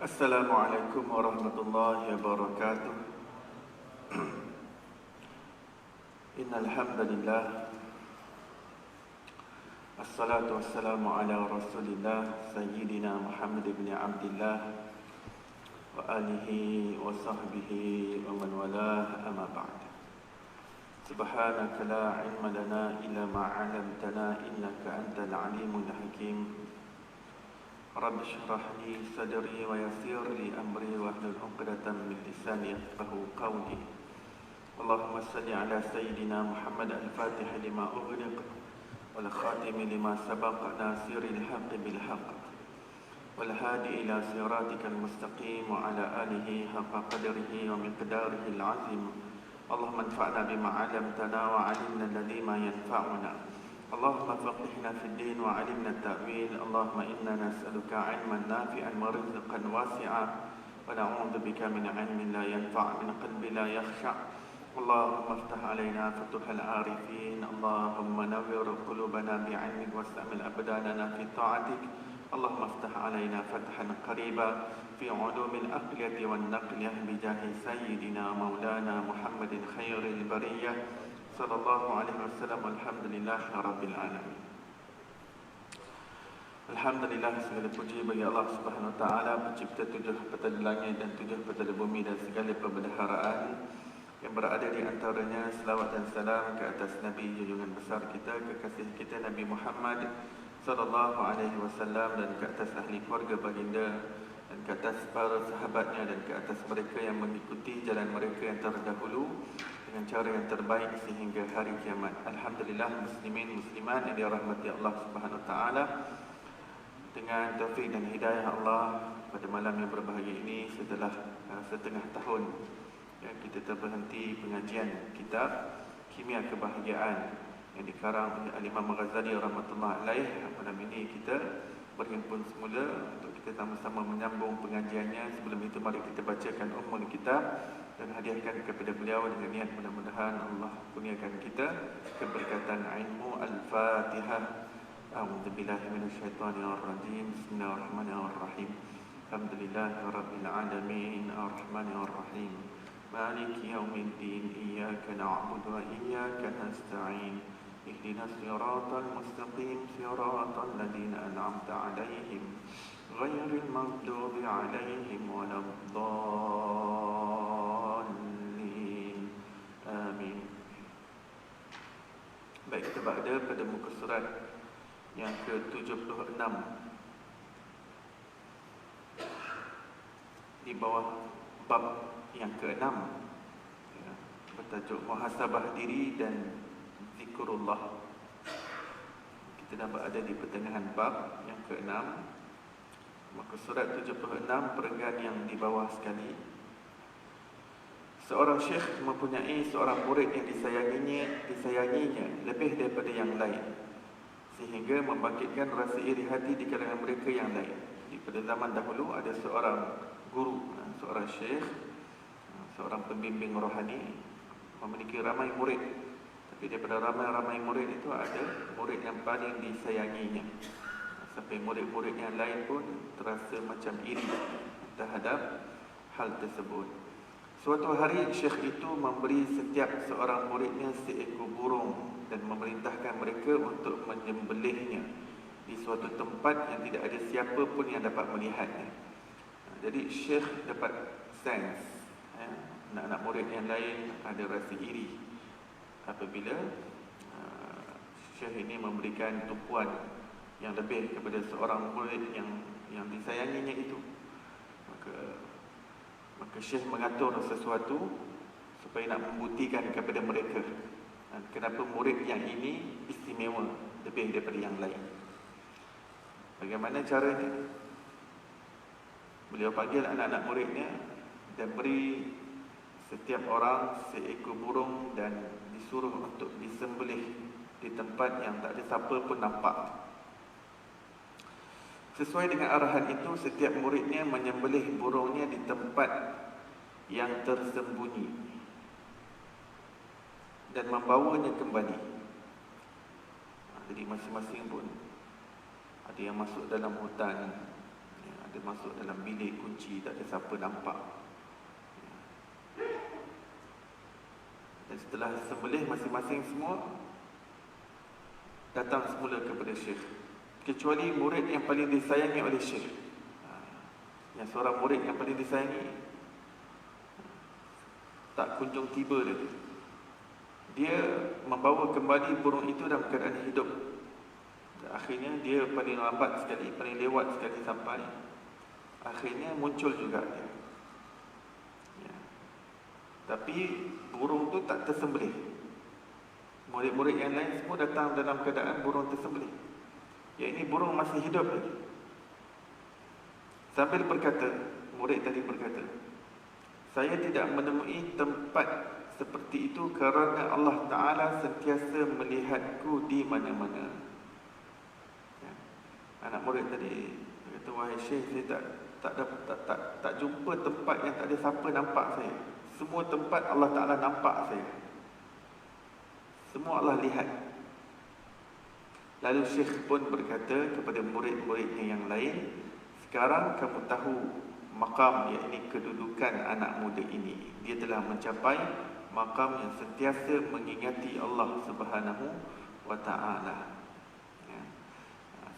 Assalamualaikum warahmatullahi wabarakatuh. Innal hamdalillah, assalatu wassalamu ala Rasulillah sayyidina Muhammad ibn Abdullah wa alihi wa sahbihi wa man walah, amma ba'd. Subhanaka la ilma lana illa ma 'allamtana innaka antal alimul hakim. Rabbi shrah li sadri wa yassir li amri wahlul 'uqdatam min lisani yafqahu qawli. Allahumma salli ala sayyidina Muhammad al-Fatih lima ughliq wal khatim lima sabaq nasiril haqqi bil haqq wal hadi ila siratikal mustaqim wa ala alihi haqqa qadrihi wa miqdarihi al-'azim. Allahumma anfa'na bima 'allamtana wa 'allimna alladhi ma yanfa'una. Allahumma faqihna fid din wa 'allimna at-ta'wil. Allahumma inna nas'aluka 'ilman nafi'an wa rizqan wasi'a wa na'udzu bika min 'ilmin la yanfa' min qalbin la yakhsha'. Allahumma iftah 'alaina futuhal 'arifin. Allahumma nawwir qulubana bi'ilmik wastamil abdanana fi ta'atik. Allahumma iftah 'alaina fathan qariba fi 'ulumil aqliyati wan naqliyah bi jahi sayyidina maulana Muhammadin khairil bariyah sallallahu alaihi wasallam. Alhamdulillah rabbil alamin. Alhamdulillah, segala puji bagi Allah Subhanahu wa taala, pencipta tujuh petala langit dan tujuh petala bumi dan segala perbendaharaan yang berada di antaranya. Selawat dan salam ke atas Nabi junjungan besar kita, kekasih kita Nabi Muhammad sallallahu alaihi wasallam, dan ke atas ahli keluarga baginda, dan ke atas para sahabatnya, dan ke atas mereka yang mengikuti jalan mereka yang terdahulu dengan cara yang terbaik sehingga hari kiamat. Alhamdulillah, muslimin muslimat yang dirahmati Allah Subhanahu wa taala, dengan taufik dan hidayah Allah, pada malam yang berbahagia ini setelah setengah tahun kita terberhenti pengajian kitab Kimia Kebahagiaan yang dikarang oleh Al-Imam Ghazali rahmatullah alaih. Malam ini kita berhimpun semula untuk kita sama-sama menyambung pengajiannya. Sebelum itu mari kita bacakan ummul kitab dan hadiahkan kepada beliau dengan niat mudah-mudahan Allah kurniakan kita keberkatan ilmu. Al-Fatihah. A'udzubillahi minasyaitonir rajim. Bismillahirrahmanirrahim. Alhamdulillahirabbil alamin, arrahmanir rahim, maliki yaumiddin, iyyaka na'budu wa iyyaka nasta'in. Ihdinas siratal mustaqim, siratal ladzina an'amta 'alaihim ghairil maghdubi 'alaihim waladdallin. Amin. Baik, kita berada pada muka surat yang ke-76 di bawah bab yang ke-6, bertajuk muhasabah diri dan zikrullah. Kita dah berada di pertengahan bab yang ke-6, maka surat 76, perenggan yang di bawah sekali. Seorang syekh mempunyai seorang murid yang disayanginya lebih daripada yang lain, sehingga membangkitkan rasa iri hati di kalangan mereka yang lain. Pada zaman dahulu ada seorang guru, seorang syekh, seorang pembimbing rohani, memiliki ramai murid. Tapi daripada ramai-ramai murid itu ada murid yang paling disayanginya, sampai murid-murid yang lain pun terasa macam iri terhadap hal tersebut. Suatu hari syekh itu memberi setiap seorang muridnya seekor burung dan memerintahkan mereka untuk menyembelihnya di suatu tempat yang tidak ada siapa pun yang dapat melihatnya. Jadi syekh dapat sense, anak-anak murid yang lain ada rasa iri apabila syekh ini memberikan tumpuan yang lebih kepada seorang murid yang disayanginya itu. Maka syekh mengatur sesuatu supaya nak membuktikan kepada mereka kenapa murid yang ini istimewa lebih daripada yang lain. Bagaimana caranya? Beliau panggil anak-anak muridnya dan beri setiap orang seekor burung dan disuruh untuk disembelih di tempat yang tak ada siapa pun nampak. Sesuai dengan arahan itu, setiap muridnya menyembelih burungnya di tempat yang tersembunyi dan membawanya kembali. Jadi masing-masing pun ada yang masuk dalam hutan, Dia masuk dalam bilik kunci, tak ada siapa nampak. Dan setelah sembelih masing-masing semua datang semula kepada Syekh, kecuali murid yang paling disayangi oleh Syekh. Yang seorang murid yang paling disayangi tak kunjung tiba lagi. Dia membawa kembali burung itu dalam keadaan hidup. Dan akhirnya dia paling lambat sekali, paling lewat sekali sampai. Akhirnya muncul juga dia. Ya. Tapi burung tu tak tersembelih. Murid-murid yang lain semua datang dalam keadaan burung tersembelih. Ya, ini burung masih hidup lagi. Sambil berkata, murid tadi berkata, saya tidak menemui tempat seperti itu kerana Allah Ta'ala sentiasa melihatku di mana-mana. Ya. Anak murid tadi kata, wahai Syekh, saya tak jumpa tempat yang tak ada siapa nampak saya. Semua tempat Allah Ta'ala nampak saya. Semua Allah lihat. Lalu Syekh pun berkata kepada murid-muridnya yang lain, sekarang kamu tahu maqam, yakni kedudukan anak muda ini. Dia telah mencapai maqam yang sentiasa mengingati Allah Subhanahu wa Ta'ala. Ya.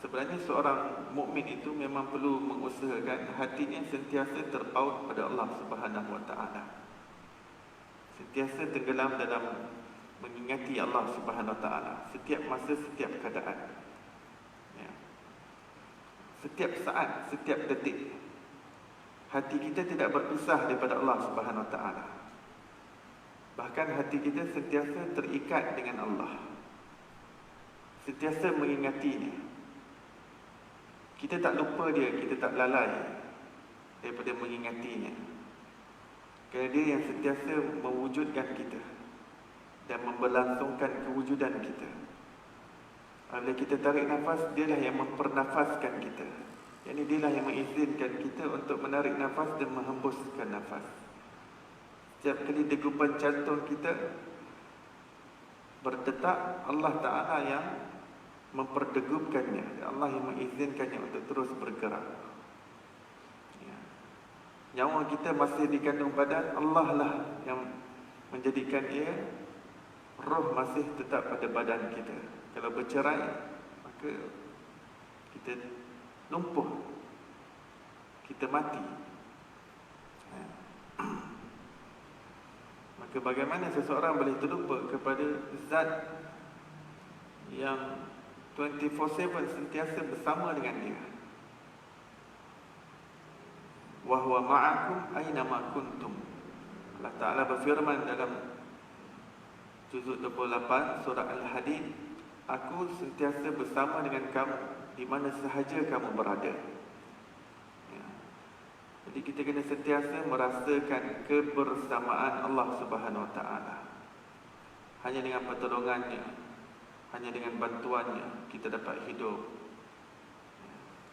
Sebenarnya seorang mukmin itu memang perlu mengusahakan hatinya sentiasa terpaut pada Allah Subhanahu wa Ta'ala. Sentiasa tenggelam dalam mengingati Allah Subhanahu wa Ta'ala setiap masa, setiap keadaan. Ya. Setiap saat, setiap detik. Hati kita tidak berpisah daripada Allah Subhanahu wa Ta'ala. Bahkan hati kita sentiasa terikat dengan Allah, sentiasa mengingatinya. Kita tak lupa dia, kita tak lalai daripada mengingatinya. Kerana dia yang sentiasa mewujudkan kita dan memberlangsungkan kewujudan kita. Bila kita tarik nafas, dialah yang mempernafaskan kita. Jadi dialah yang mengizinkan kita untuk menarik nafas dan menghembuskan nafas. Setiap kali degupan jantung kita berdetak, Allah Ta'ala yang memperdegupkannya. Allah yang mengizinkannya untuk terus bergerak. Ya. Nyawa kita masih dikandung badan, Allah lah yang menjadikan ia. Roh masih tetap pada badan kita. Kalau bercerai, maka kita lumpuh, kita mati. Maka bagaimana seseorang boleh terlupa kepada zat yang 24/7 sentiasa bersama dengan dia? Wa huwa ma'akum aina ma kuntum. Allah Ta'ala berfirman dalam juzuk 28 surah Al-Hadid, aku sentiasa bersama dengan kamu di mana sahaja kamu berada. Ya. Jadi kita kena sentiasa merasakan kebersamaan Allah Subhanahu wa Ta'ala. Hanya dengan pertolongannya, hanya dengan bantuannya kita dapat hidup,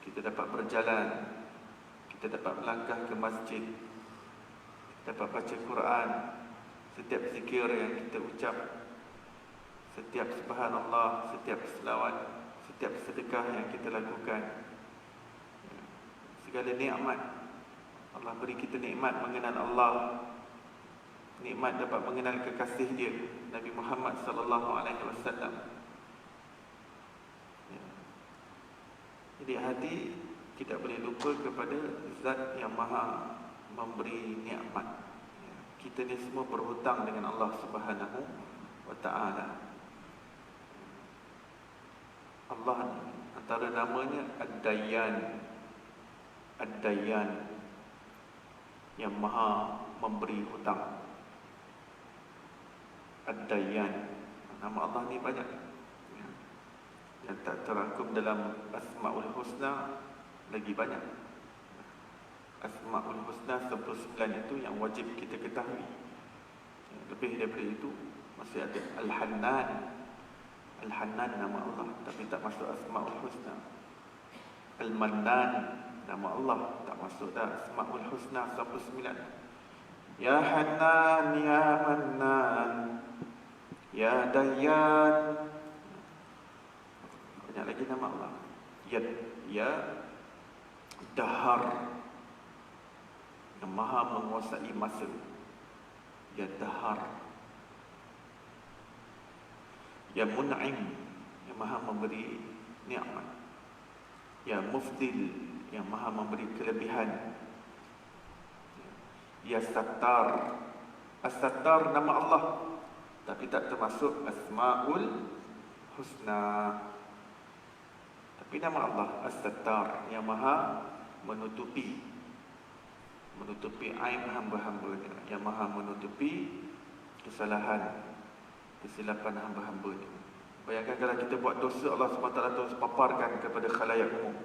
kita dapat berjalan, kita dapat melangkah ke masjid, dapat baca Quran. Setiap zikir yang kita ucap, setiap subhanallah, setiap selawat, setiap sedekah yang kita lakukan, segala nikmat Allah beri kita, nikmat mengenal Allah, nikmat dapat mengenal kekasih dia Nabi Muhammad sallallahu alaihi wasallam. Jadi hati tidak boleh lupa kepada zat yang maha memberi nikmat. Kita ni semua berhutang dengan Allah Subhanahu wa Ta'ala. Allah ni antara namanya Ad-Dayyan. Ad-Dayyan, yang maha memberi hutang. Ad-Dayyan, nama Allah ni banyak yang tak terangkum dalam Asma'ul Husna, lagi banyak. Asma'ul Husna 99 itu yang wajib kita ketahui. Lebih daripada itu masih ada Al-Hannan. Al-Hannan nama Allah, tapi tak masuk Asma'ul Husna. Al-Mannan nama Allah, tak masuk dah Asma'ul Husna 99. Ya Hannan, Ya Mannan, Ya Dayyan. Banyak lagi nama Allah. Ya Dahar, yang maha menguasai masa. Ya Dahar. Ya Mun'im, yang maha memberi nikmat. Ya Mufdil, yang maha memberi kelebihan. Ya Sattar. As-Sattar nama Allah, tapi tak termasuk Asma'ul Husna. Tapi nama Allah As-Sattar, yang maha menutupi aib hamba-hambanya, yang maha menutupi kesalahan, kesilapan hamba-hambanya. Bayangkan kalau kita buat dosa, Allah SWT terus paparkan kepada khalayak umum,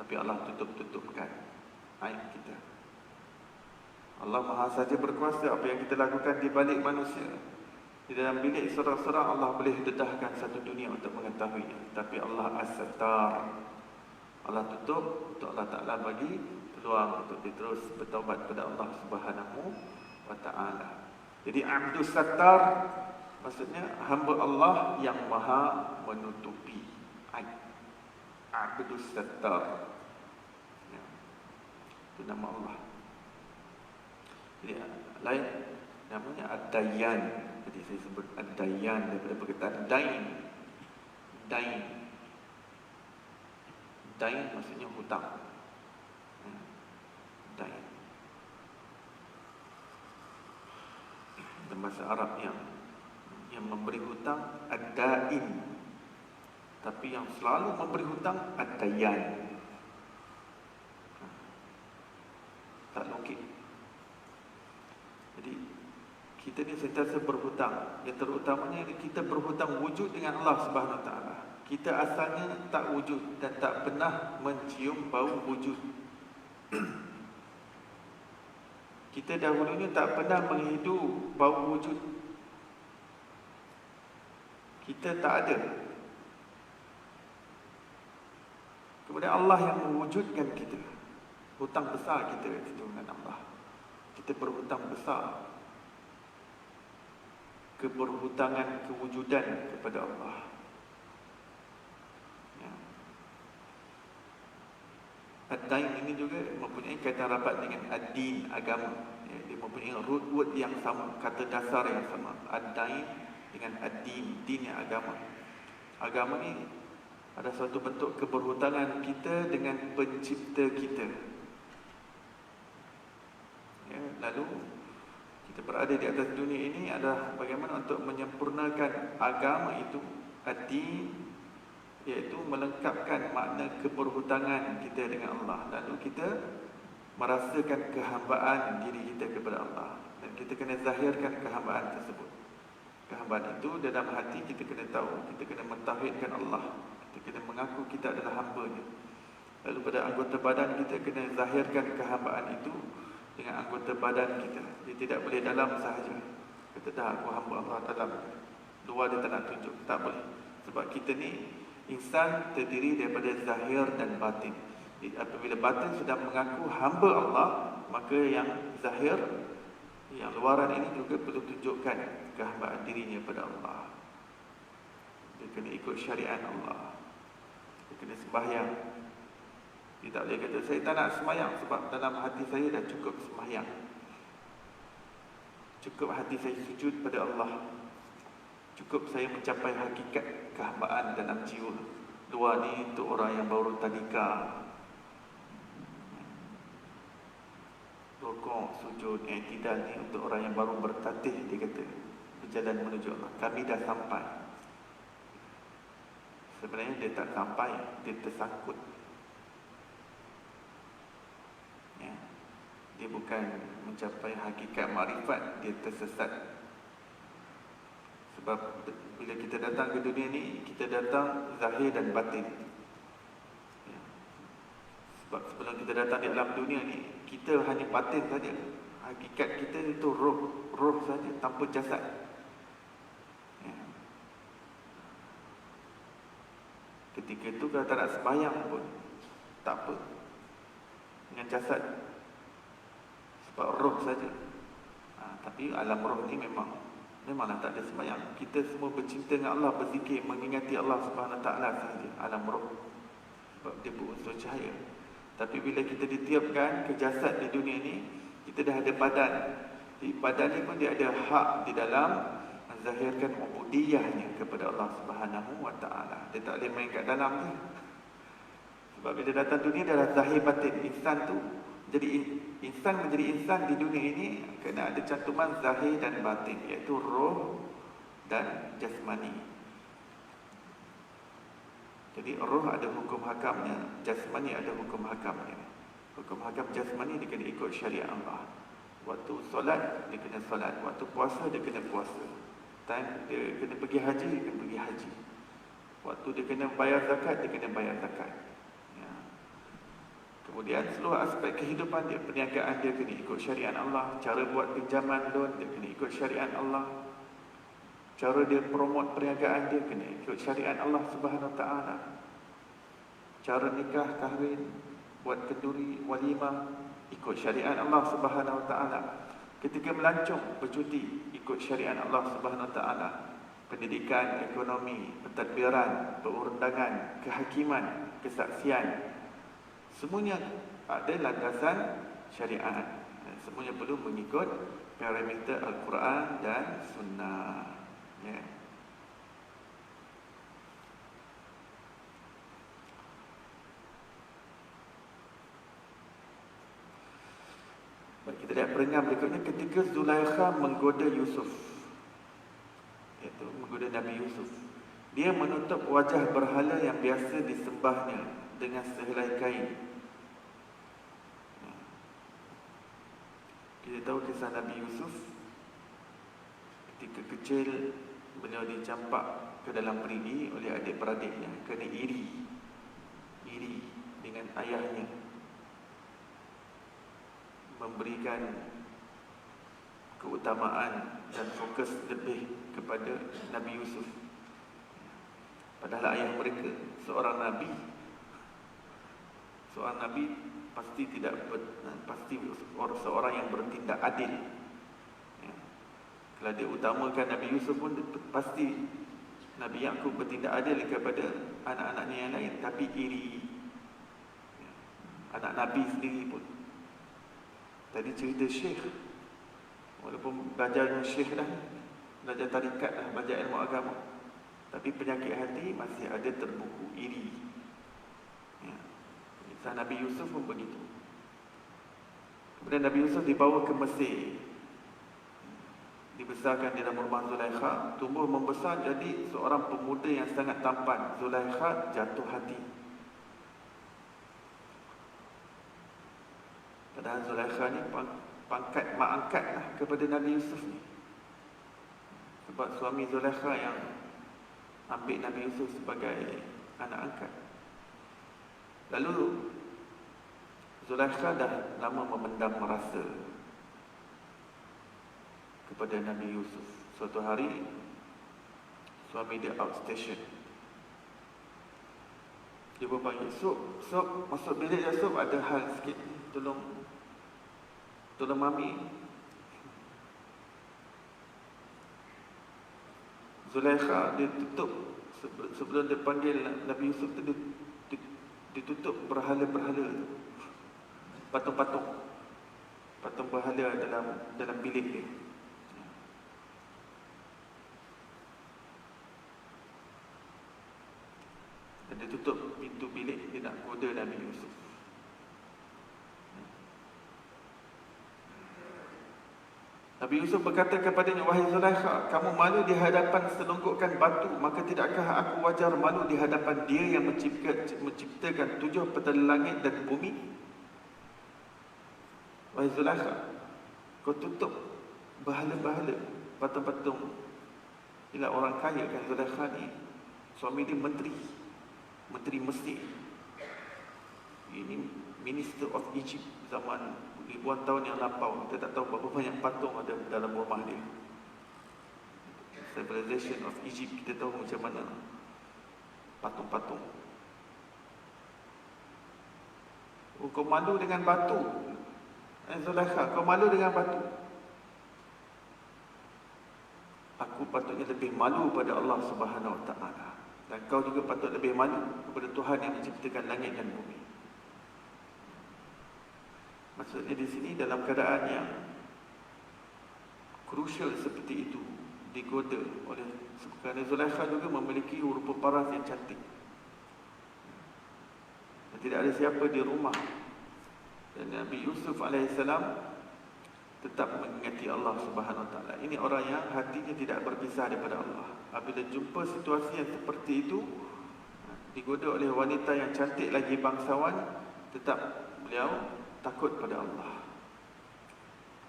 tapi Allah tutupkan aib kita. Allah maha saja berkuasa. Apa yang kita lakukan di balik manusia, di dalam bilik seorang-seorang, Allah boleh dedahkan satu dunia untuk mengetahuinya. Tapi Allah As-Sattar, Allah tutup untuk Allah Ta'ala bagi peluang untuk dia terus bertaubat kepada Allah Subhanahu wa Ta'ala. Jadi Abdus Sattar maksudnya hamba Allah yang maha menutupi aib. Abdus Sattar, ya, itu nama Allah. Jadi lain namanya Ad-Dayyan. Jadi saya sebut Ad-Dayyan daripada perkataan Dain. Dain maksudnya hutang. Dain dalam bahasa Arab yang memberi hutang Ad-Dain, tapi yang selalu memberi hutang Ad-Dayyan. Tak logik. Jadi kita ni sentiasa berhutang. Yang terutamanya kita berhutang wujud dengan Allah Subhanahu Wa Taala. Kita asalnya tak wujud dan tak pernah mencium bau wujud. Kita dahulunya tak pernah menghidu bau wujud. Kita tak ada. Kemudian Allah yang mewujudkan kita. Hutang besar kita itu dengan Allah. Kita berhutang besar, keberhutangan kewujudan kepada Allah. Ya. Ad-Dain ini juga mempunyai kaitan rapat dengan ad-din, agama. Ya, dia mempunyai root word yang sama, kata dasar yang sama. Ad-Dain dengan ad-din, din yang agama. Agama ni ada suatu bentuk keberhutangan kita dengan pencipta kita. Ya, lalu kita berada di atas dunia ini adalah bagaimana untuk menyempurnakan agama itu, ad-din, iaitu melengkapkan makna keberhutangan kita dengan Allah. Lalu kita merasakan kehambaan diri kita kepada Allah, dan kita kena zahirkan kehambaan tersebut. Kehambaan itu dalam hati kita kena tahu, kita kena mentauhidkan Allah, kita kena mengaku kita adalah hamba-Nya. Lalu pada anggota badan kita kena zahirkan kehambaan itu dengan anggota badan kita. Dia tidak boleh dalam sahaja. Kata dah aku hamba Allah dalam, luar dia tak nak tunjuk. Tak boleh. Sebab kita ni insan terdiri daripada zahir dan batin. Jadi, apabila batin sudah mengaku hamba Allah, maka yang zahir, yang luaran ini juga perlu tunjukkan kehambaan dirinya pada Allah. Dia kena ikut syariat Allah. Dia kena sembahyang. Dia tak boleh kata saya tak nak sembahyang sebab dalam hati saya dah cukup sembahyang. Cukup hati saya sujud pada Allah. Cukup saya mencapai hakikat kehambaan dalam jiwa. Luar ni untuk orang yang baru tadika. Rukuk, sujud, i'tidal ni untuk orang yang baru bertatih, dia kata. Berjalan menuju Allah. Kami dah sampai. Sebenarnya dia tak sampai, dia tersangkut. Ya. Dia bukan mencapai hakikat makrifat, dia tersesat. Sebab bila kita datang ke dunia ni, kita datang zahir dan batin. Ya. Sebab sebelum kita datang di alam dunia ni, kita hanya batin saja. Hakikat kita itu roh saja, tanpa jasad. Ya. Ketika itu kalau tak nak sembahyang pun tak apa, dengan jasad, sebab roh saja. Tapi alam roh ni memanglah tak ada sembahyang. Kita semua bercinta dengan Allah, berzikir, mengingati Allah Subhanahu Wa Taala sahaja, alam roh, sebab dia berunsur cahaya. Tapi bila kita ditiupkan ke jasad di dunia ni, kita dah ada badan. Di badan ni pun dia ada hak di dalam menzahirkan ubudiyahnya kepada Allah Subhanahu wa taala. Dia tak boleh main kat dalam je. Sebab bila datang dunia dia dah zahir batin. Insan tu jadi insan menjadi insan di dunia ini kena ada cantuman zahir dan batin, iaitu roh dan jasmani. Jadi roh ada hukum hakamnya, jasmani ada hukum hakamnya. Hukum hakam jasmani dia kena ikut syariat Allah. Waktu solat dia kena solat, waktu puasa dia kena puasa. Time dia kena pergi haji, dia kena pergi haji. Waktu dia kena bayar zakat, dia kena bayar zakat. Ya. Kemudian seluruh aspek kehidupan dia, perniagaan dia kena ikut syariat Allah. Cara buat pinjaman loan dia kena ikut syariat Allah. Cara dia promote perniagaan dia kena ikut syariat Allah Subhanahu Wa Taala. Cara nikah, kahwin, buat kenduri, walimah, ikut syariat Allah Subhanahu Wa Taala. Ketika melancong, bercuti, ikut syariat Allah Subhanahu Wa Taala. Pendidikan, ekonomi, pentadbiran, perundangan, kehakiman, kesaksian, semuanya ada landasan syariat. Semuanya perlu mengikut parameter Al-Quran dan Sunnah. Ya. Baik, kita lihat perenggan berikutnya. Ketika Zulaikha menggoda Yusuf, iaitu menggoda Nabi Yusuf, dia menutup wajah berhala yang biasa disembahnya dengan sehelai kain. Kita tahu kisah Nabi Yusuf. Ketika kecil, beliau dicampak ke dalam perigi oleh adik-beradiknya kerana iri dengan ayahnya, memberikan keutamaan dan fokus lebih kepada Nabi Yusuf. Padahal ayah mereka seorang nabi pasti seorang yang bertindak adil. Kalau dia utamakan Nabi Yusuf pun pasti Nabi Yaqub bertindak adil kepada anak-anaknya yang lain, tapi iri anak Nabi sendiri pun. Tadi cerita Syekh, walaupun belajar Syekh dah, belajar tarikat dah, belajar ilmu agama, tapi penyakit hati masih ada terbuku iri. Kisah Nabi Yusuf pun begitu. Kemudian Nabi Yusuf dibawa ke Mesir, dibesarkan di dalam rumah Zulaikha, tumbuh membesar jadi seorang pemuda yang sangat tampan. Zulaikha jatuh hati. Padahal Zulaikha ni pangkat mak angkat lah kepada Nabi Yusuf ni. Sebab suami Zulaikha yang ambil Nabi Yusuf sebagai anak angkat. Lalu Zulaikha dah lama memendam rasa kepada Nabi Yusuf. Suatu hari suami dia outstation, dia pun panggil, Sob, masuk bilik ya Sob, ada hal sikit, tolong mami. Zulaikha dia tutup, sebelum dia panggil Nabi Yusuf tu, dia tutup berhala-berhala, patung berhala dalam bilik dia. Dan dia tutup pintu bilik, dia nak goda Nabi Yusuf. Nabi Yusuf berkata kepadanya, wahai Zulaikha, kamu malu di hadapan selongkokkan batu, maka tidakkah aku wajar malu di hadapan dia yang menciptakan 7 petala langit dan bumi? Wahai Zulaikha, kau tutup berhala-berhala, patung-patung. Bila orang kaya kan, Zulaikha ni suami dia menteri Mesir. Ini Minister of Egypt zaman ribuan tahun yang lampau. Kita tak tahu berapa banyak patung ada dalam rumah dia. Civilization of Egypt, kita tahu macam mana patung-patung. Kau malu dengan batu, Zulaikha, kau malu dengan batu. Aku patutnya lebih malu pada Allah Subhanahu Wa Taala. Dan kau juga patut lebih malu kepada Tuhan yang menciptakan langit dan bumi. Maksudnya di sini dalam keadaan yang crucial seperti itu, digoda oleh, kerana Zulaikha juga memiliki rupa paras yang cantik. Dan tidak ada siapa di rumah. Dan Nabi Yusuf alaihissalam tetap mengingati Allah Subhanahu Wa Taala. Ini orang yang hatinya tidak berpisah daripada Allah. Apabila jumpa situasi yang seperti itu, digoda oleh wanita yang cantik lagi bangsawan, tetap beliau takut pada Allah.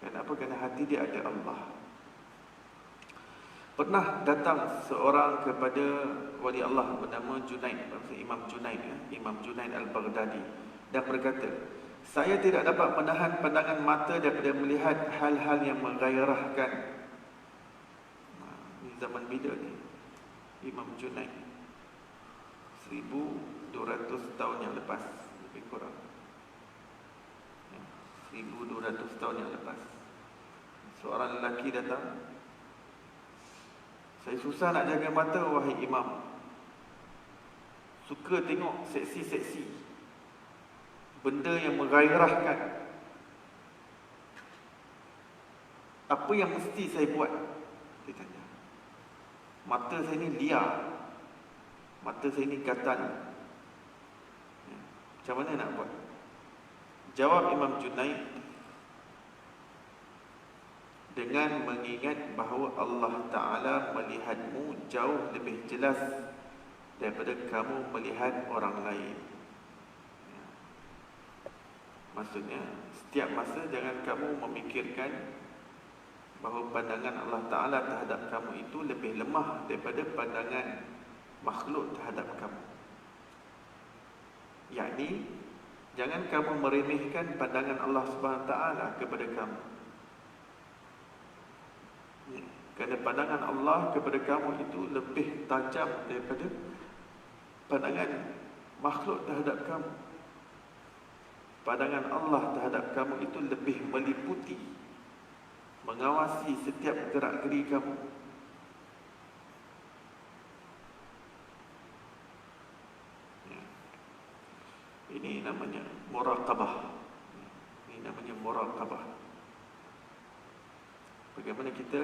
Kenapa? Kerana hati dia ada Allah. Pernah datang seorang kepada wali Allah bernama Junaid, Imam Junaid, Imam Junaid Al-Baghdadi, dan berkata, saya tidak dapat menahan pandangan mata daripada melihat hal-hal yang menggairahkan. Ini zaman bila ni? Imam Junaid 1200 tahun yang lepas, lebih kurang 1200 tahun yang lepas. Seorang lelaki datang, saya susah nak jaga mata wahai imam. Suka tengok seksi-seksi, benda yang menggairahkan. Apa yang mesti saya buat? Dia tanya. Mata saya ni liar, mata saya ni gatal. Macam mana nak buat? Jawab Imam Junaid, dengan mengingat bahawa Allah Ta'ala melihatmu jauh lebih jelas daripada kamu melihat orang lain. Maksudnya, setiap masa jangan kamu memikirkan bahawa pandangan Allah Ta'ala terhadap kamu itu lebih lemah daripada pandangan makhluk terhadap kamu. Yakni, jangan kamu meremehkan pandangan Allah Subhanahu Ta'ala kepada kamu. Kerana pandangan Allah kepada kamu itu lebih tajam daripada pandangan makhluk terhadap kamu. Pandangan Allah terhadap kamu itu lebih meliputi, mengawasi setiap gerak-geri kamu. Ini namanya muraqabah. Ini namanya muraqabah. Bagaimana kita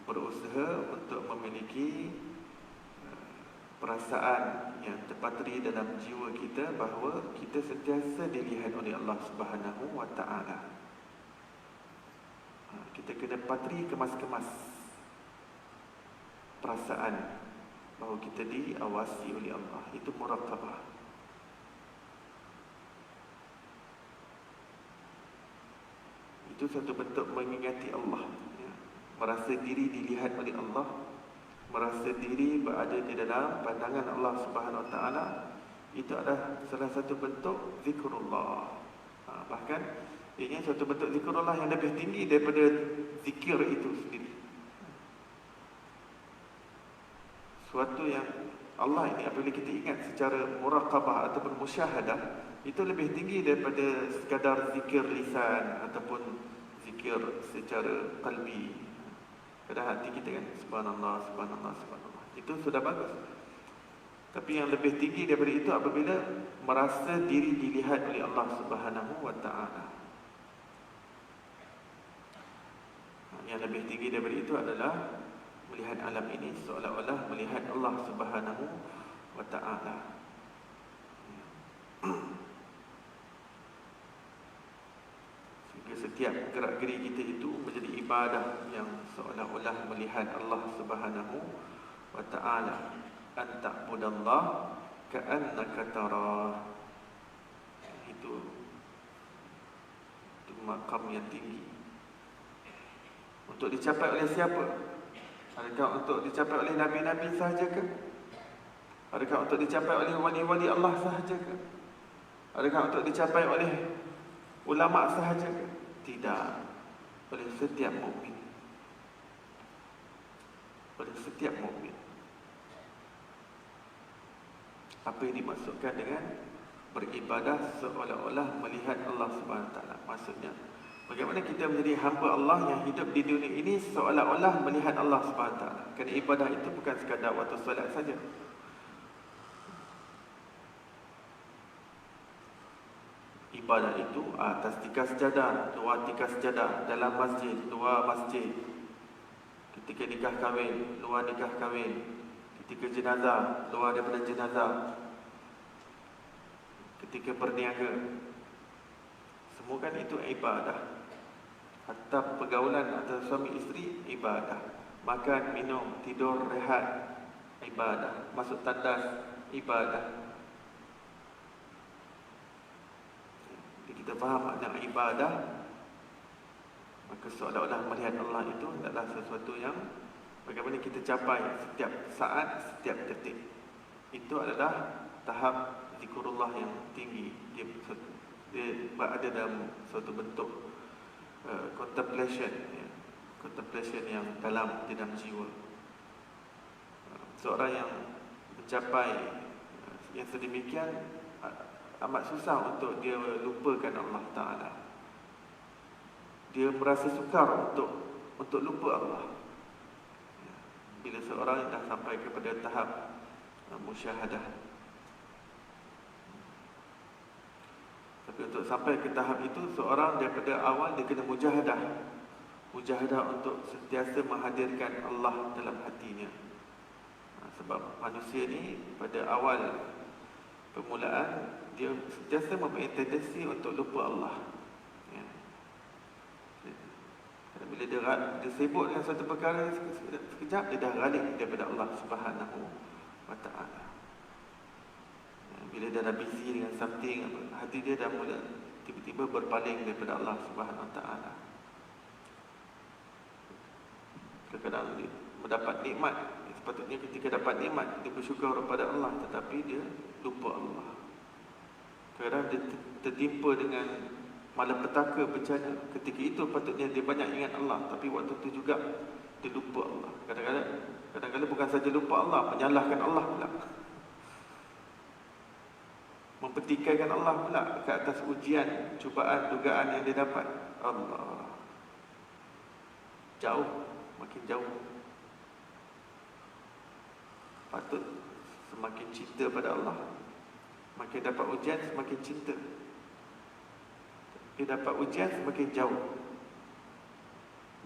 berusaha untuk memiliki perasaan yang terpatri dalam jiwa kita bahawa kita sentiasa dilihat oleh Allah Subhanahu Wa Taala. Kita kena patri kemas-kemas perasaan bahawa kita diawasi oleh Allah. Itu muraqabah. Itu satu bentuk mengingati Allah, ya. Merasa diri dilihat oleh Allah, merasa diri berada di dalam pandangan Allah Subhanahu Wa Taala. Itu adalah salah satu bentuk zikrullah. Bahkan ini satu bentuk zikrullah yang lebih tinggi daripada zikir itu sendiri. Suatu yang Allah ini apabila kita ingat secara muraqabah ataupun musyahadah, itu lebih tinggi daripada sekadar zikir lisan ataupun zikir secara qalbi. Pada hati kita kan, subhanallah, subhanallah, subhanallah. Itu sudah bagus. Tapi yang lebih tinggi daripada itu apabila merasa diri dilihat oleh Allah Subhanahu Wa Taala. Yang lebih tinggi daripada itu adalah melihat alam ini seolah-olah melihat Allah Subhanahu Wa Taala. Sehingga setiap gerak-geri kita itu menjadi ibadah yang seolah-olah melihat Allah Subhanahu Wa Taala. Anta'budallah ka'annaka tarah. Itu makam yang tinggi. Untuk dicapai oleh siapa? Adakah untuk dicapai oleh nabi-nabi sahajakah? Adakah untuk dicapai oleh wali-wali Allah sahajakah? Adakah untuk dicapai oleh ulama sahajakah? Tidak. Oleh setiap mukmin. Oleh setiap mukmin. Apa yang dimaksudkan dengan beribadah seolah-olah melihat Allah Subhanahu Taala? Maksudnya, bagaimana kita menjadi hamba Allah yang hidup di dunia ini seolah-olah melihat Allah Subhanahu Taala? Kerana ibadah itu bukan sekadar waktu solat saja. ibadah itu atas tikar sejadah, luar tikar sejadah, dalam masjid, luar masjid. Ketika nikah kahwin, luar nikah kahwin. Ketika jenazah, luar daripada jenazah. Ketika berniaga, semua kan itu ibadah. Hatta pergaulan antara suami isteri, ibadah. Makan, minum, tidur, rehat, ibadah. Masuk tandas, ibadah. Jadi kita faham makna ibadah, maka seolah-olah melihat Allah itu adalah sesuatu yang bagaimana kita capai setiap saat, setiap detik. Itu adalah tahap zikrullah yang tinggi. Dia berada dalam suatu bentuk contemplation, ya. Contemplation yang dalam di dalam jiwa. Seorang yang mencapai yang sedemikian amat susah untuk dia lupakan Allah Ta'ala. Dia merasa sukar untuk lupa Allah. Bila seorang dah sampai kepada tahap musyahadah. Tapi untuk sampai ke tahap itu, seorang daripada awal dia kena mujahadah. Mujahadah untuk sentiasa menghadirkan Allah dalam hatinya. Sebab manusia ni pada awal permulaan, dia sentiasa mempunyai tendensi untuk lupa Allah. Ya. Bila dia sibuk dengan satu perkara sekejap, dia dah balik daripada Allah Subhanahu wa Ta'ala. Bila dia dah busy dengan something, hati dia dah mula tiba-tiba berpaling daripada Allah Subhanahu wa Ta'ala. Kadang-kadang dia mendapat nikmat, sepatutnya ketika dapat nikmat dia bersyukur kepada Allah, tetapi dia lupa Allah. Kadang dia tertimpa dengan malapetaka, bencana. Ketika itu patutnya dia banyak ingat Allah, tapi waktu itu juga dia lupa Allah. Kadang-kadang bukan saja lupa Allah, menyalahkan Allah pula, mempertikaikan Allah pula ke atas ujian, cubaan, dugaan yang dia dapat. Allah jauh, makin jauh. Patut semakin cinta pada Allah, makin dapat ujian semakin cinta. Dia dapat ujian semakin jauh.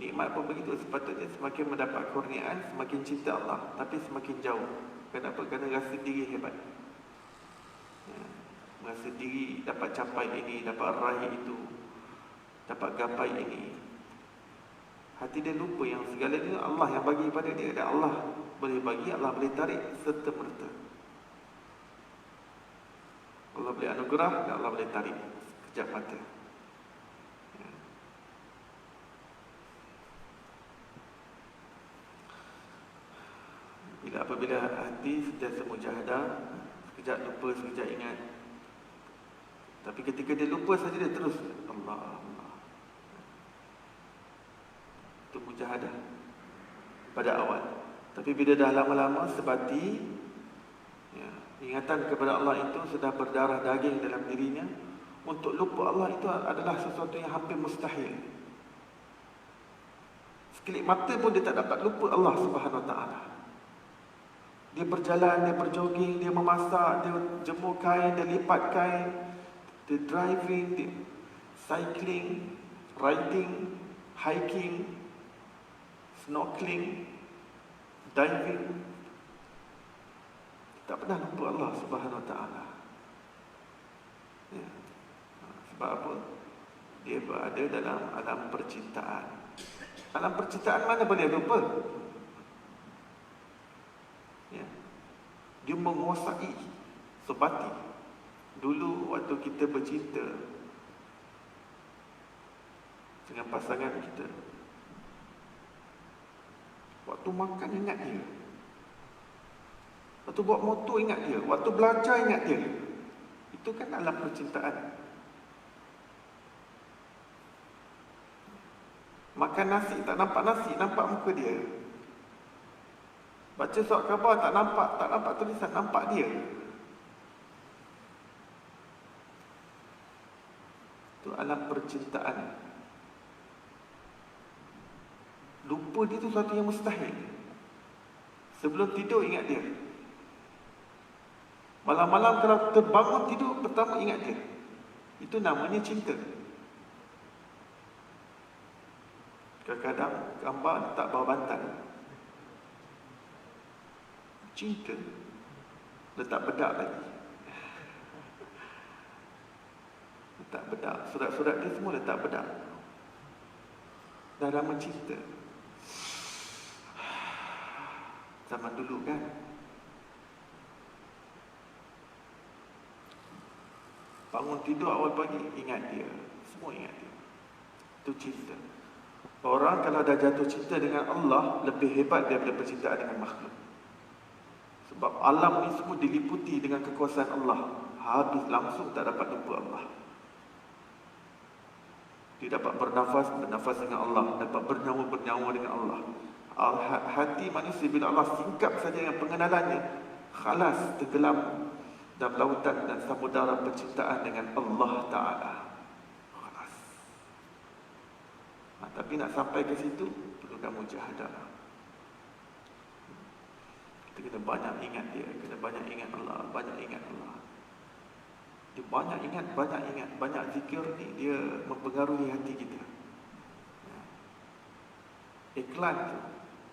Nikmat pun begitu, sepatutnya semakin mendapat kurniaan semakin cinta Allah, tapi semakin jauh. Kenapa? Kerana rasa diri hebat, ya. Rasa diri dapat capai ini, dapat raih itu, dapat gapai ini. Hati dia lupa yang segalanya Allah yang bagi pada dia. Dan Allah boleh bagi, Allah boleh tarik serta-merta. Allah boleh anugerah dan Allah boleh tarik sekejap mata. Apabila hati sentiasa mujahadah, sekejap lupa, sekejap ingat. Tapi ketika dia lupa saja, dia terus Allah, Allah. Itu mujahadah pada awal. Tapi bila dah lama-lama sebati, ya, ingatan kepada Allah itu sudah berdarah daging dalam dirinya. Untuk lupa Allah itu adalah sesuatu yang hampir mustahil. Sekelip mata pun dia tak dapat lupa Allah Subhanahu wa Ta'ala. Dia berjalan, dia berjoging, dia memasak, dia jemur kain, dia lipat kain, dia driving, dia cycling, riding, hiking, snorkeling, diving. Tak pernah lupa Allah Subhanahu wa Ta'ala. Ya. Sebab apa? Dia berada dalam alam percintaan. Alam percintaan mana boleh lupa? Ya. Dia menguasai sebati. Dulu waktu kita bercinta dengan pasangan kita, waktu makan ingat dia, waktu bawa motor ingat dia, waktu belajar ingat dia. Itu kan alam percintaan. Makan nasi tak nampak nasi, nampak muka dia. Baca surat khabar tak nampak tulisan, nampak dia. Itu alam percintaan. Lupa dia tu sesuatu yang mustahil. Sebelum tidur ingat dia. Malam-malam kalau terbangun tidur, pertama ingat dia. Itu namanya cinta. Kadang-kadang gambar tak bawa bantal. Cinta. Letak bedak lagi. Letak bedak. Surat-surat dia semua letak bedak. Dah nama cinta. Zaman dulu kan, bangun tidur awal pagi, ingat dia. Semua ingat dia. Itu cinta. Orang kalau dah jatuh cinta dengan Allah, lebih hebat daripada percintaan dengan makhluk. Sebab alam ni semua diliputi dengan kekuasaan Allah. Habis langsung tak dapat lupa Allah. Dia dapat bernafas dengan Allah, dapat bernyawa dengan Allah. Hati manusia bila Allah singkap saja dengan pengenalannya, khalas tenggelam dalam lautan dan samudara penciptaan dengan Allah Ta'ala. Khalas. Tapi nak sampai ke situ, perlukan mujahadah. Kita kena banyak ingat dia, kena banyak ingat Allah, banyak ingat Allah. Dia banyak ingat, banyak zikir ni, dia mempengaruhi hati kita.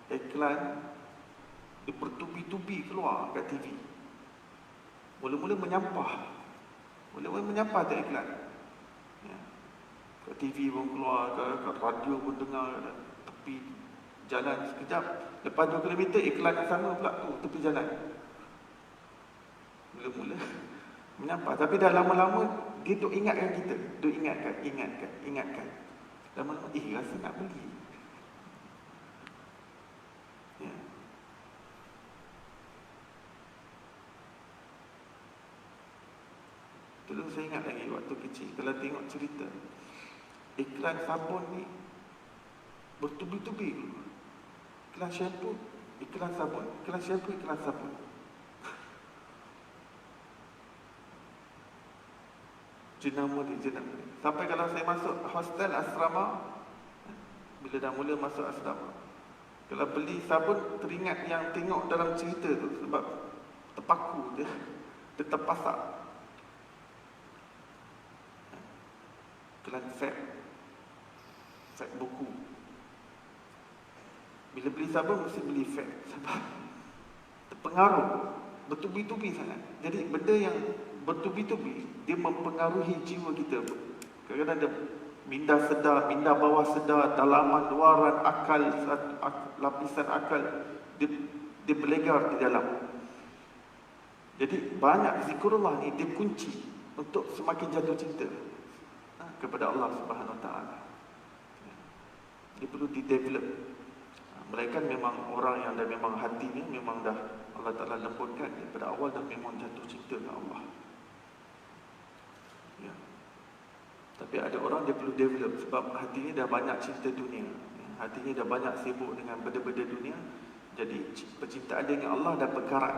Iklan dia bertubi-tubi keluar kat TV. Mula-mula menyampah tak iklan. Kat TV pun keluar, kat radio pun dengar, tepi jalan sekejap, lepas 2 km iklan yang sama pula tu tepi jalan. Mula-mula menyampah, tapi dah lama-lama dia duk ingatkan kita, duk ingatkan. Lama-lama rasa nak beli. Ya. Dulu saya ingat lagi waktu kecil, kalau tengok cerita iklan sabun ni bertubi-tubi. Iklan shampoo, iklan sabun, iklan shampoo, iklan sabun. Jenama dia. Sampai kalau saya masuk hostel asrama, bila dah mula masuk asrama, kalau beli sabun, teringat yang tengok dalam cerita tu. Sebab terpaku dia terpasak. Iklan fat buku. Bila beli sabun mesti beli fat. Sebab terpengaruh, bertubi-tubi sangat. Jadi benda yang bertubi-tubi, dia mempengaruhi jiwa kita. Kadang-kadang dia minda sedar, minda bawah sedar, dalaman, luaran, akal, lapisan akal, dia berlegar di dalam. Jadi banyak zikrullah ni dia kunci untuk semakin jatuh cinta kepada Allah Subhanahu Wa Taala. Dia perlu di-develop. Mereka memang orang yang dah memang hatinya memang dah Allah Ta'ala lembutkan daripada awal, dah memang jatuh cinta dengan Allah. Ya. Tapi ada orang dia perlu develop sebab hatinya dah banyak cinta dunia. Hatinya dah banyak sibuk dengan benda-benda dunia. Jadi percintaan dia dengan Allah dah berkarat.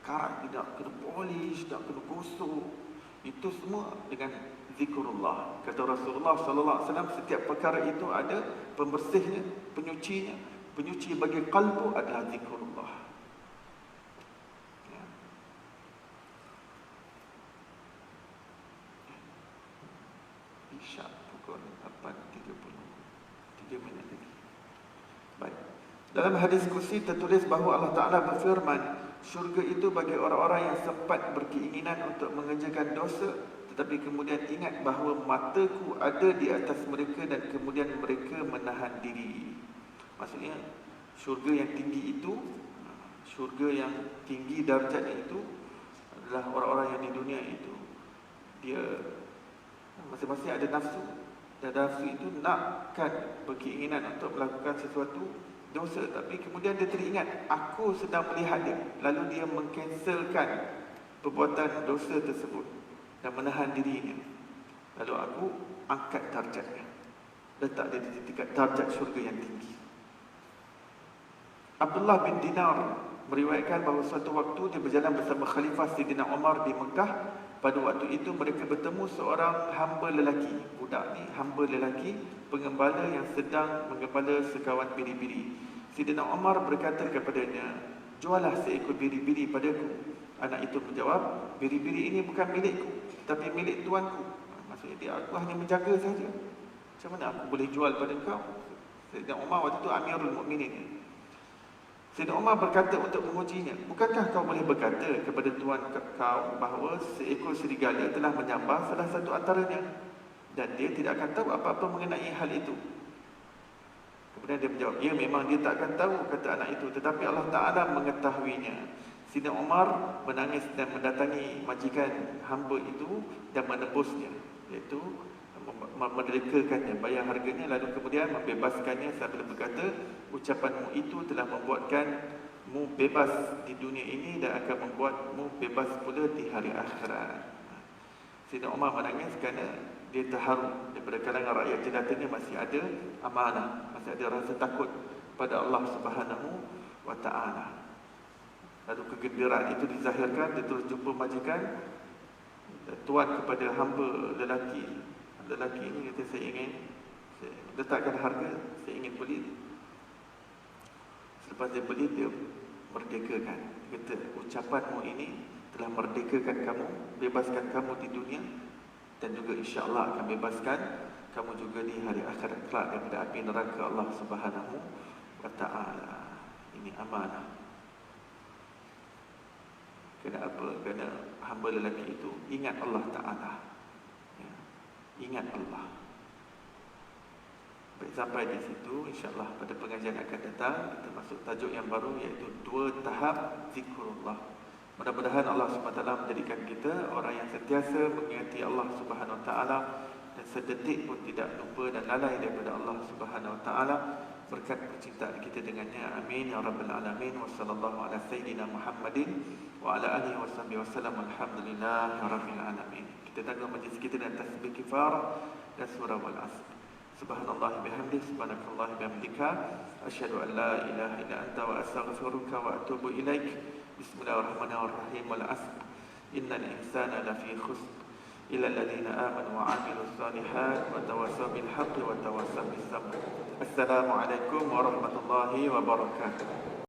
Karat dia nak kena polish, nak kena gosok. Itu semua dengan zikrullah. Kata Rasulullah sallallahu alaihi wasallam, setiap perkara itu ada pembersihnya, penyucinya. Penyuci bagi kalbu adalah zikrullah. Ya. Isyak pukul 8.30. 3 minit lagi. Baik. Dalam hadis kursi tertulis bahawa Allah Ta'ala berfirman, syurga itu bagi orang-orang yang sempat berkeinginan untuk mengerjakan dosa, tetapi kemudian ingat bahawa mataku ada di atas mereka dan kemudian mereka menahan diri. Maksudnya syurga yang tinggi itu, syurga yang tinggi darjatnya itu adalah orang-orang yang di dunia itu, dia masing-masing ada nafsu, dan nafsu itu nakkan berkeinginan untuk melakukan sesuatu dosa, tapi kemudian dia teringat aku sedang melihat dia, lalu dia mengcancelkan perbuatan dosa tersebut dan menahan dirinya, lalu aku angkat darjatnya, letak dia di tingkat darjat syurga yang tinggi. Abdullah bin Dinar meriwayatkan bahawa suatu waktu dia berjalan bersama Khalifah Sayyidina Umar di Mekah. Pada waktu itu mereka bertemu seorang hamba lelaki. Budak ni hamba lelaki, pengembala yang sedang menggembala sekawan biri-biri. Sayyidina Umar berkata kepadanya, jualah seekor biri-biri padaku. Anak itu menjawab, biri-biri ini bukan milikku, tetapi milik tuanku. Maksudnya dia, aku hanya menjaga saja. Macam mana aku boleh jual pada kau? Sayyidina Umar waktu itu Amirul Mukminin. Sayyidina Umar berkata untuk mengujinya, bukankah kau boleh berkata kepada tuan kau bahawa seekor serigala telah menyambar salah satu antaranya dan dia tidak akan tahu apa-apa mengenai hal itu? Kemudian dia menjawab, ya memang dia tak akan tahu, kata anak itu, tetapi Allah Ta'ala mengetahuinya. Sayyidina Umar menangis dan mendatangi majikan hamba itu dan menebusnya, iaitu merdekakannya, bayar harganya, lalu kemudian membebaskannya sambil berkata, ucapanmu itu telah membuatkanmu bebas di dunia ini dan akan membuatmu bebas pula di hari akhirat. Sayyidina Umar menangis kerana dia terharu daripada kalangan rakyat jelatanya masih ada amanah, masih ada rasa takut pada Allah Subhanahu wa Ta'ala. Lalu kegembiraan itu dizahirkan, dia terus jumpa majikan, tuan kepada hamba lelaki ini kata, saya letakkan harga, saya ingin beli. Selepas dia beli, dia merdekakan. Dia kata, ucapanmu ini telah merdekakan kamu, bebaskan kamu di dunia, dan juga insya-Allah akan bebaskan kamu juga di hari akhirat kelak daripada api neraka Allah Subhanahu wa Ta'ala. Ini amanah. Kenapa? Kerana hamba lelaki itu ingat Allah Ta'ala, ya, ingat Allah. Baik, sampai di situ, insya-Allah pada pengajian akan datang kita masuk tajuk yang baru, iaitu 2 tahap zikrullah. Mudah-mudahan Allah SWT menjadikan kita orang yang sentiasa mengingati Allah Subhanahu Wa Taala dan sedetik pun tidak lupa dan lalai daripada Allah Subhanahu Wa Taala, berkat percintaan kita dengannya. Amin ya rabbal alamin. Wassallallahu ala sayyidina Muhammadin wa ala alihi wasallam. Alhamdulillahirabbil alamin. Kita tangguh majlis kita dengan tasbih kifarah dan surah wal asr. Subhanallah bihamdi, subhanakallah bihamdika, asyhadu an la ilaha illa anta wa astaghfiruka wa atubu ilaik. Bismillahirrahmanirrahim. Wal asr innal insana lafi khusr illa alladhina amanu wa 'amilus solihat wa tawassaw bil haqqi wa tawassaw bis sabr. Assalamualaikum warahmatullahi wabarakatuh.